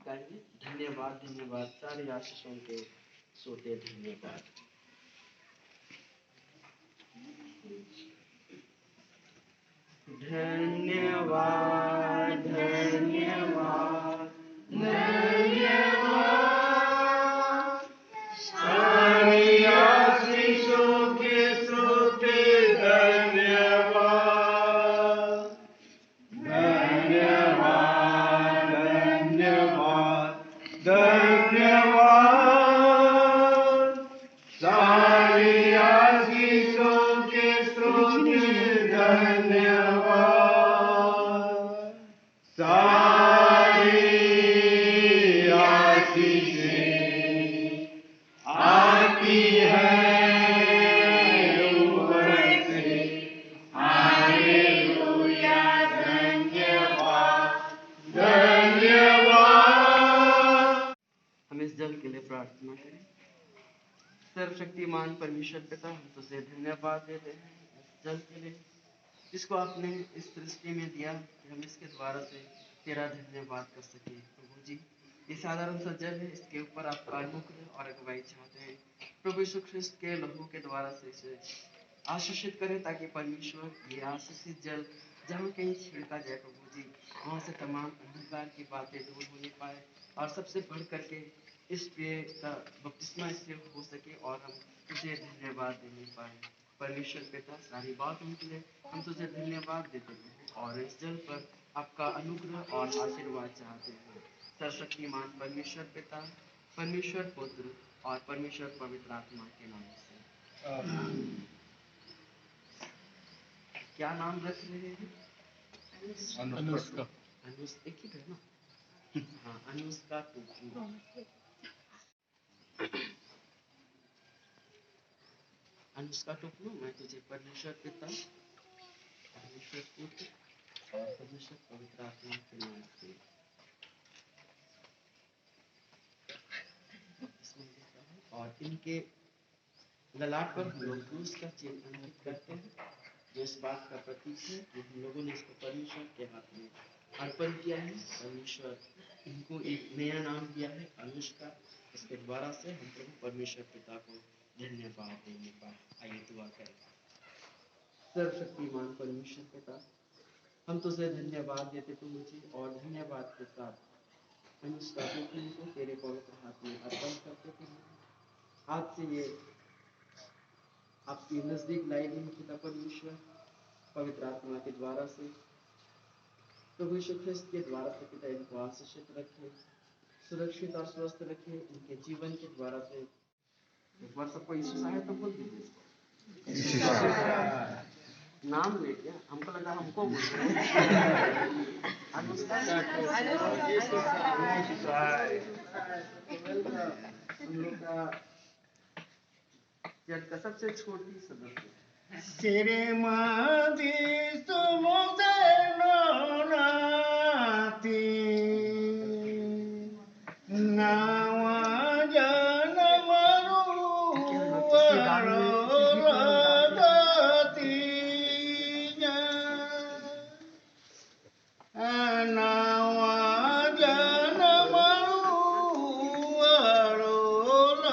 गाइए, धन्यवाद धन्यवाद सारे आशीषों के सोते धन्यवाद। धन्यवाद धन्यवाद धन्यवाद सारे आशीषों के सोते धन्यवाद। धन्यवाद धन्यवाद धन्यवाद सारी आशीषों के स्रोत धन्यवाद। सारी आशीषें आती हैं ऊपर से। हालेलुया धन्यवाद धन्यवाद। हम इस जल के लिए प्रार्थना करें। सर्वशक्तिमान परमेश्वर पिता, हम तुझे धन्यवाद देते हैं इस जल के लिए जिसको आपने इस सृष्टि में दिया कि हम इसके द्वारा से तेरा धन्यवाद कर सके। प्रभु जी, ये साधारण सा जल है, इसके ऊपर आपका अनुग्रह और अगुवाई चाहते हैं। प्रभु यीशु ख्रिस्त के लहू के द्वारा से इसे आशीषित करें ताकि परमेश्वर ये आशीषित जल जहाँ कहीं छिड़का जाए प्रभु जी, वहाँ से तमाम अहंकार की बातें दूर होने पाए और सबसे बढ़ करके इस पेय का बपतिस्मा इससे हो सके और हम तुझे धन्यवाद देने पाए। परमेश्वर पिता, सारी बातों के लिए हम तुझे धन्यवाद देते हैं और इस जल पर आपका अनुग्रह और आशीर्वाद चाहते हैं। सर्वशक्तिमान परमेश्वर पिता, परमेश्वर पुत्र और परमेश्वर पवित्र आत्मा के नाम से। क्या नाम रख रहे हैं? अनुष्का। अनुष्का एक ही है ना? हाँ, अनुष्का टोपी। अनुष्का टोपनो, मैं तुझे परमेश्वर पिता, परमेश्वर पुत्र और परमेश्वर पवित्र आत्मा के नाम से इसमें देता हूँ। और इनके ललाट पर हम लोग क्रूस का चिन्ह अंकित करते हैं, जो इस बात का प्रतीक है कि हम लोगों ने इसको परमेश्वर के हाथ में अर्पण किया है। परमेश्वर इनको एक नया नाम दिया है, अनुष्का। इसके द्वारा से हम प्रभु परमेश्वर पिता को धन्यवाद देने का आइए दुआ करें। सर्वशक्तिमान परमेश्वर पिता, हम तुझे धन्यवाद देते प्रभु जी और धन्यवाद के साथ अनुष्का टोपी को तेरे पवित्र हाथ में अर्पण करते प्रभु। आज से ये आपकी नजदीक लाई गई पिता परमेश्वर पवित्र आत्मा के द्वारा से, प्रभु यीशु ख्रिस्त के द्वारा से पिता इनको आशीषित रखे, सुरक्षित और स्वस्थ रखे। इनके जीवन के द्वारा से एक बार सबको यीशु साहब तो बोल दीजिए इसको। नाम ले क्या? हमको लगा हमको बोल रहे हैं। हम लोग का चर्च का सबसे छोटी सदस्य श्रीमती सुमुदे नाती नावा जनमरु वरोदती नावा जनमरु वरोदती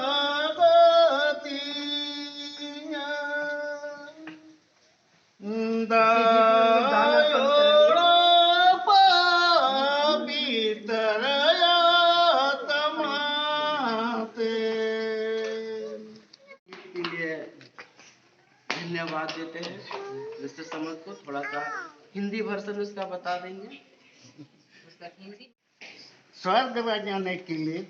धन्यवाद देते हैं। मिस्टर समझ को थोड़ा सा हिंदी वर्जन उसका बता देंगे। उसका हिंदी स्वर्ग में जाने के लिए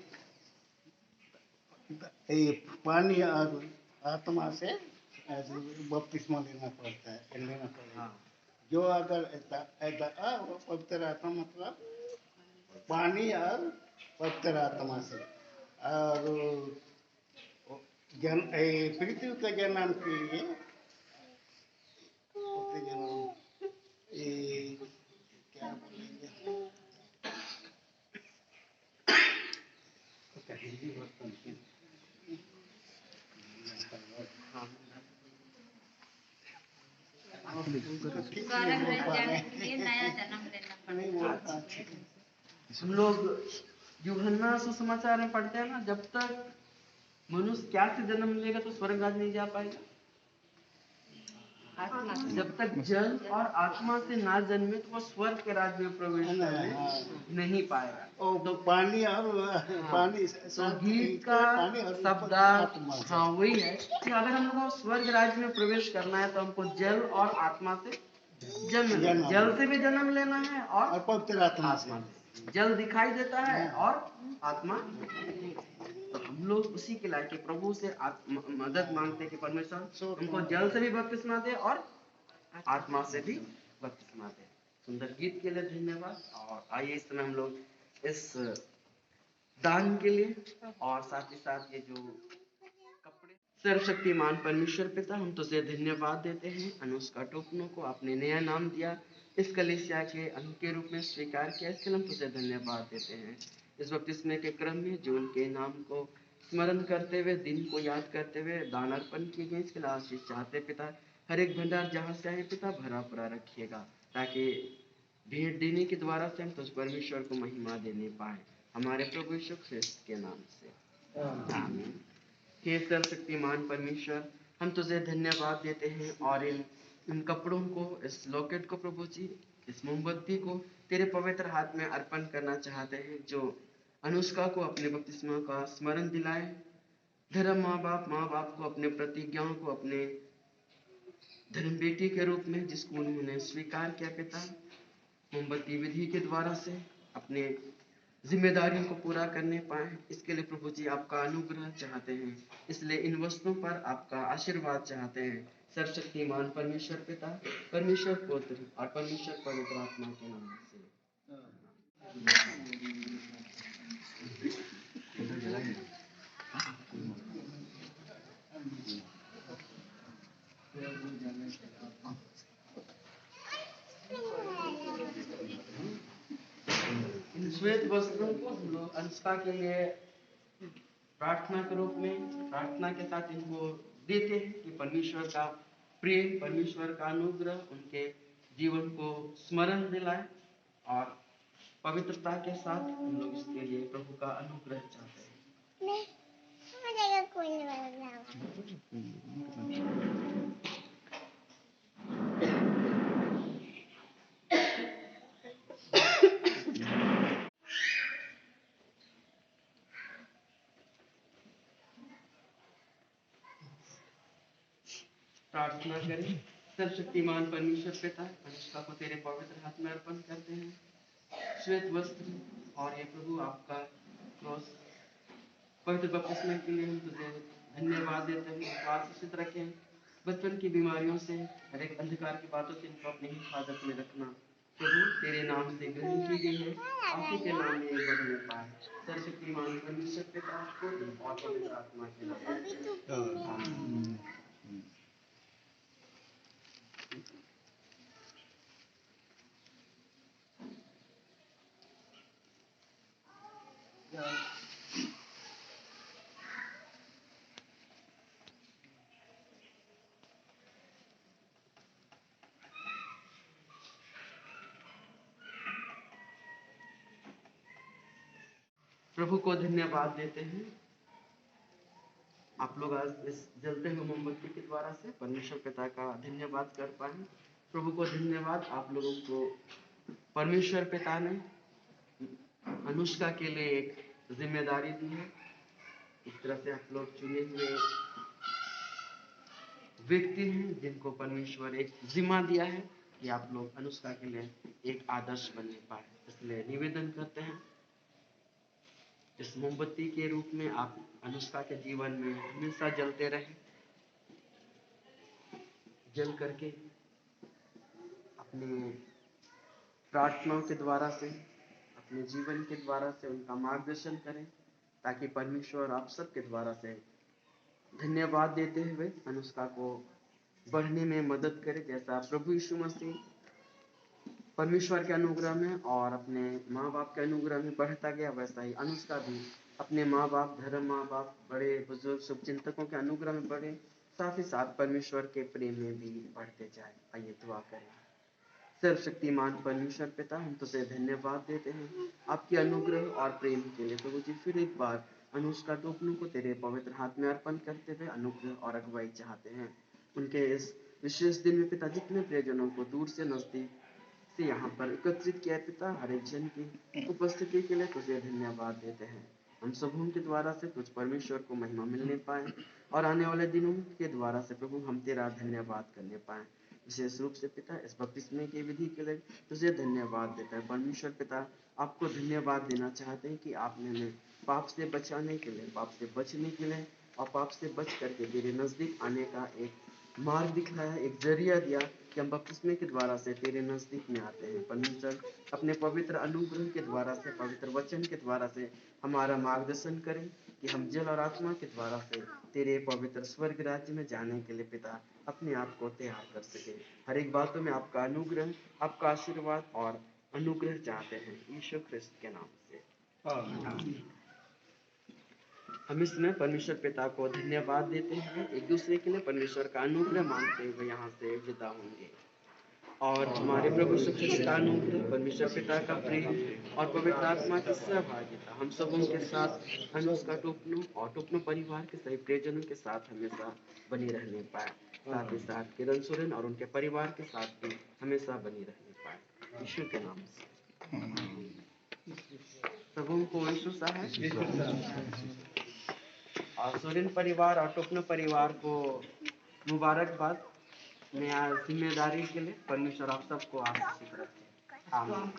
पानी और आत्मा से बपतिस्मा लेना पड़ता है, लेना पड़ेगा। जो अगर पवित्र आत्मा मतलब पानी और पवित्र आत्मा से और पृथ्वी का जन्म के लिए क्या बोलेंगे हिंदी हम लोग यूहन्ना सुसमाचार में पढ़ते हैं ना, जब तक मनुष्य क्या से जन्म लेगा तो स्वर्ग राज्य नहीं जा पाएगा। जब तक जल और आत्मा से ना जन्मे तो वो स्वर्ग के राज्य में प्रवेश करने नहीं पाएगा। तो पानी और पानी तो गीत का शब्द हाँ वही है कि अगर हमको स्वर्ग राज्य में प्रवेश करना है तो हमको जल और आत्मा से जन्म, जल से भी जन्म लेना है और पवित्र आत्मा से। जल दिखाई देता है और आत्मा, तो हम लोग उसी के लायक प्रभु से मदद मांगते हैं कि परमेश्वर हमको जल से भी बपतिस्मा दे और आत्मा से भी बपतिस्मा दे। सुंदर गीत के लिए धन्यवाद। और आइए इस समय हम लोग इस दान के लिए और साथ ही साथ ये जो कपड़े, सर्वशक्तिमान परमेश्वर पिता, हम तुझे धन्यवाद देते हैं अनुष्का टोपनो को आपने नया नाम दिया, इस कलीसिया के अंग के रूप में स्वीकार किया, इसके लिए हम तुझे धन्यवाद देते हैं। इस बपतिस्मे के क्रम में जो उनके नाम को स्मरण करते हुए, दिन को याद करते हुए दान अर्पण किए गए, इसके लिए आशीष चाहते पिता। हर एक भंडार जहाँ से आए पिता भरा पड़ा रखिएगा, ताकि भेंट देने के द्वारा से हम तुझ परमेश्वर को महिमा देने पाए, हमारे प्रभु यीशु ख्रिस्त के नाम से आमीन। हे सर्वशक्तिमान परमेश्वर, हम तुझे धन्यवाद देते हैं और इन कपड़ों को, इस लॉकेट को प्रभु जी, इस मोमबत्ती को तेरे पवित्र हाथ में अर्पण करना चाहते हैं, जो अनुष्का को अपने बपतिस्मा का स्मरण दिलाए, धर्म माँ बाप को अपने प्रतिज्ञाओं को अपने धर्म बेटी के रूप में जिसको उन्होंने स्वीकार किया पिता, मोमबत्ती विधि के द्वारा से अपने जिम्मेदारियों को पूरा करने पाए, इसके लिए प्रभु जी आपका अनुग्रह चाहते हैं, इसलिए इन वस्तुओं पर आपका आशीर्वाद चाहते हैं। सर्वशक्तिमान परमेश्वर पिता, परमेश्वर पुत्र और परमेश्वर पवित्र आत्मा के नाम से इन श्वेत वस्त्रों को हम लोग अनुष्का के लिए प्रार्थना के रूप में, प्रार्थना के साथ इनको देते हैं कि परमेश्वर का प्रेम, परमेश्वर का अनुग्रह उनके जीवन को स्मरण दिलाए, और पवित्रता के साथ हम लोग इसके लिए प्रभु का अनुग्रह चाहते हैं। प्रार्थना करें। सर्वशक्तिमान परमेश्वर पिता, अनुष्का को तेरे पवित्र हाथ में अर्पण करते हैं, श्वेत वस्त्र और ये प्रभु आपका क्रॉस पवित्र बपतिस्मा के लिए हम तुझे धन्यवाद देते हैं, आशीषित रखें, बचपन की बीमारियों से, हर एक अंधकार की बातों से इनको अपनी हिफाजत में रखना, प्रभु तेरे नाम से ग्रहण की गई है, आप ही के नाम में बढ़ने पाए। सर्वशक्तिमान परमेश्वर पिता को और पवित्र आत्मा के नाम। प्रभु को धन्यवाद देते हैं। आप लोग आज इस जलते हुए मोमबत्ती के द्वारा से परमेश्वर पिता का धन्यवाद कर पाए। प्रभु को धन्यवाद, आप लोगों को परमेश्वर पिता ने अनुष्का के लिए एक जिम्मेदारी दी है। इस तरह से आप लोग चुने हुए व्यक्ति हैं जिनको परमेश्वर एक जिम्मा दिया है कि आप लोग अनुष्का के लिए एक आदर्श बनने पाए। इसलिए निवेदन करते हैं, इस मोमबत्ती के रूप में आप अनुष्का के जीवन में हमेशा जलते रहे, जल करके अपनी प्रार्थनाओं के द्वारा से, अपने जीवन के द्वारा से उनका मार्गदर्शन करें, ताकि परमेश्वर आप सबके द्वारा से धन्यवाद देते हुए अनुष्का को बढ़ने में मदद करे, जैसा प्रभु यीशु मसीह परमेश्वर के अनुग्रह में और अपने माँ बाप के अनुग्रह में बढ़ता गया, वैसा ही अनुष्का भी अपने माँ बाप, धर्म माँ बाप, बड़े बुजुर्ग शुभचिंतकों के अनुग्रह में बढ़े, साथ ही साथ परमेश्वर के प्रेम में भी बढ़ते जाए। आइए दुआ करें। सर्वशक्तिमान परमेश्वर पिता, हम तुझे धन्यवाद देते हैं आपके अनुग्रह और प्रेम के लिए। प्रभु जी, फिर एक बार अनुष्का टोपनों को तेरे पवित्र हाथ में अर्पण करते हुए अनुग्रह और अगुवाई चाहते हैं। उनके इस विशेष दिन में पिता, जितने प्रियजनों को दूर से नजदीक से यहाँ पर एकत्रित किया है पिता, हर एक जन की उपस्थिति के लिए तुझे धन्यवाद देते हैं। हम सबों के द्वारा से तुझ परमेश्वर को महिमा मिलने पाए और आने वाले दिनों के द्वारा से प्रभु हम तेरा धन्यवाद करने पाए। विशेष रूप से पिता, इस बपतिस्मे की विधि के लिए तुझे धन्यवाद देता है। परमेश्वर पिता, आपको धन्यवाद देना चाहते हैं कि आपने हमें पाप से बचाने के लिए, पाप से बचने के लिए और पाप से बच करके तेरे नजदीक आने का एक मार्ग दिखाया, एक जरिया दिया कि हम बपतिस्मे के द्वारा से तेरे नजदीक में आते हैं। परमेश्वर अपने पवित्र अनुग्रह के द्वारा से, पवित्र वचन के द्वारा से हमारा मार्गदर्शन करें कि हम जल और आत्मा के द्वारा से तेरे पवित्र स्वर्ग राज्य में जाने के लिए पिता अपने आप को तैयार कर सके। हर एक बातों में आपका अनुग्रह, आपका आशीर्वाद और अनुग्रह चाहते हैं, यीशु ख्रिस्त के नाम से। हम इसमें परमेश्वर पिता को धन्यवाद देते हैं, एक दूसरे के लिए परमेश्वर का अनुग्रह मांगते हुए यहाँ से विदा होंगे। और हमारे प्रभु यीशु ख्रिस्त का अनुग्रह, परमेश्वर पिता का प्रेम और पवित्र आत्मा की सहभागिता हम सबों के साथ, अनुष्का टोपनो और टोपनो परिवार के सभी प्रियजनों के साथ हमेशा बनी रहने पाए। साथ ही साथ किरण सोरेन और उनके परिवार के साथ भी हमेशा बनी रहने पाए, यीशु के नाम से। सबों को यीशु साहब और सोरेन परिवार और टोपनो परिवार को मुबारकबाद। नया जिम्मेदारी के लिए परमेश्वर आप सबको आशीष रखे। आमीन।